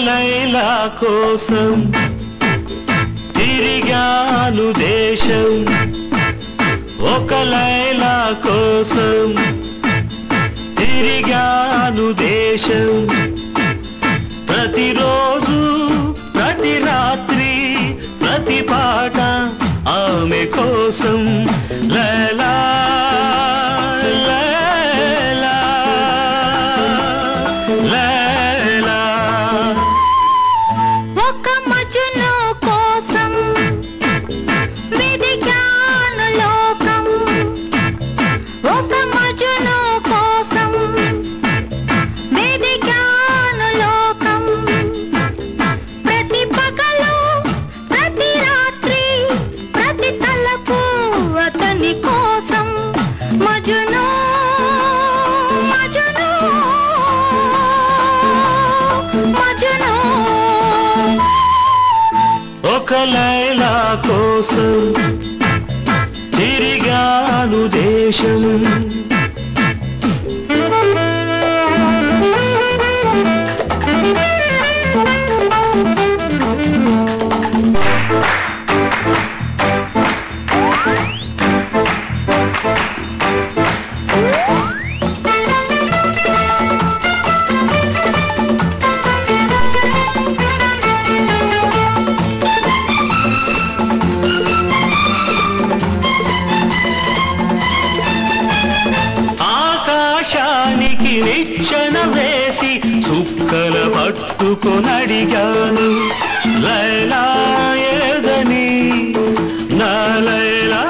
లైలా కోసం తిరిగాను దేశం, ఒక లైలా కోసం తిరిగాను దేశం. ప్రతిరోజు ప్రతి రాత్రి ప్రతి పాట ఆమె కోసం. లైలా లైలా లైలా ఒక మజ్ను కోసం వెదికాను లోకం, ఒక మజ్ను కోసం వెదికాను లోకం. ప్రతి పగలు ప్రతి రాత్రి ప్రతి తలపు అతని కోసం. మజ్ను మజ్ను మజ్ను ఒక లైలా కోసం తిరిగాను దేశం. ఆకాశానికి నిచ్చెన వేసి చుక్కల పట్టుకొనడిగాను. లైలా ఏదని, నా లైలా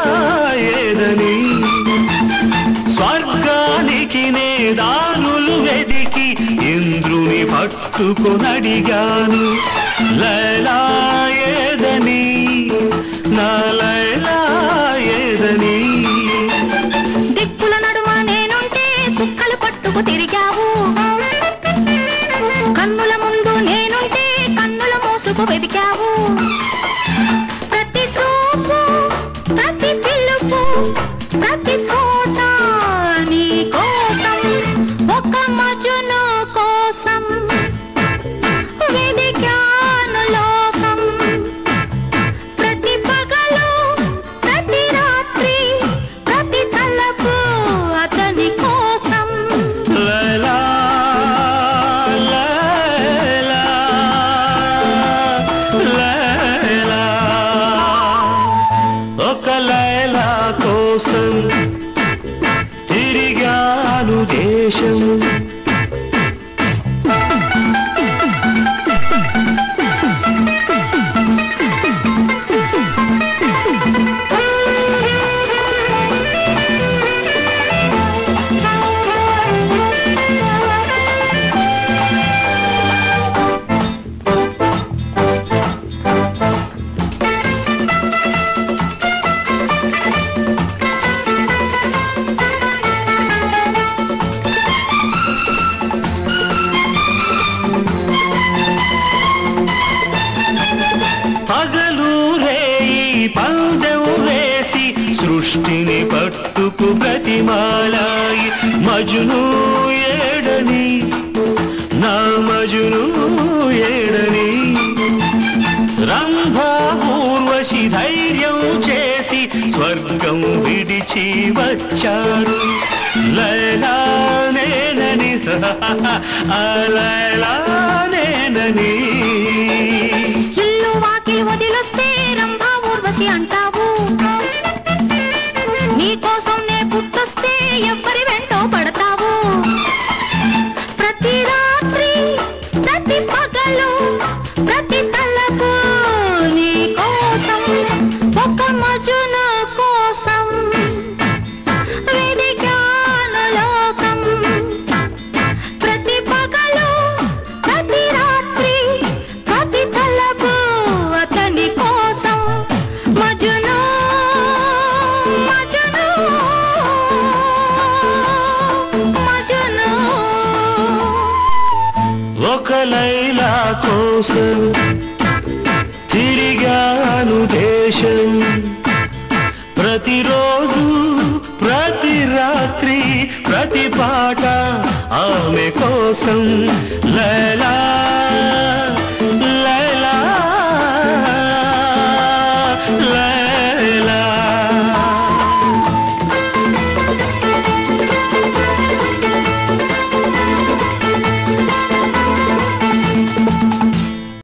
ఏదని. స్వర్గానికి నే దారులు వెదికి ఇంద్రుని పట్టుకొనడిగాను. లైలా ఏదని, నా లైలా ఏదని. దిక్కుల నడుమ నేనుంటే కుక్కలు పట్టుకు తిరిగావు, కన్నుల ముందు నేనుంటే కన్నుల మోసుకు వెదికావు. ప్రతి చూపు ప్రతి పిలుపు ప్రతి చోట నీ కోసం. ఒక మజ్ను కోసం వెదికాను లోకం. ప్రతి పగలు ప్రతి రాత్రి ప్రతి తలపు అతని కోసం. లైలా లైలా లైలా ఒక లైలా కోసం తిరిగాను దేశం. పగలు రేయి పందెం వేసి సృష్టిని పట్టుకు ప్రతిమాలాయి. మజ్ను ఏడని, నా మజ్ను ఏడని. రంభా ఊర్వశి ధైర్యం చేసి స్వర్గం విడిచి వచ్చారు. లైలా నేనని, ఆ లైలా నేనని. ఇల్లు వాకిలి వదిలొస్తే రంభా ఊర్వశి అంటావు, నీకోసం నే పుట్టొస్తే ఎవ్వరి వెంటో పడతావు. ప్రతి రాత్రి ప్రతి పగలు ప్రతి తలపు నీ కోసం. ఒక మజ్ను కోసం వెదికాను లోకం. ప్రతి కోసం తిరిగాను దేశం ప్రతిరోజు ప్రతి రాత్రి ప్రతి పాట ఆమె కోసం లైలా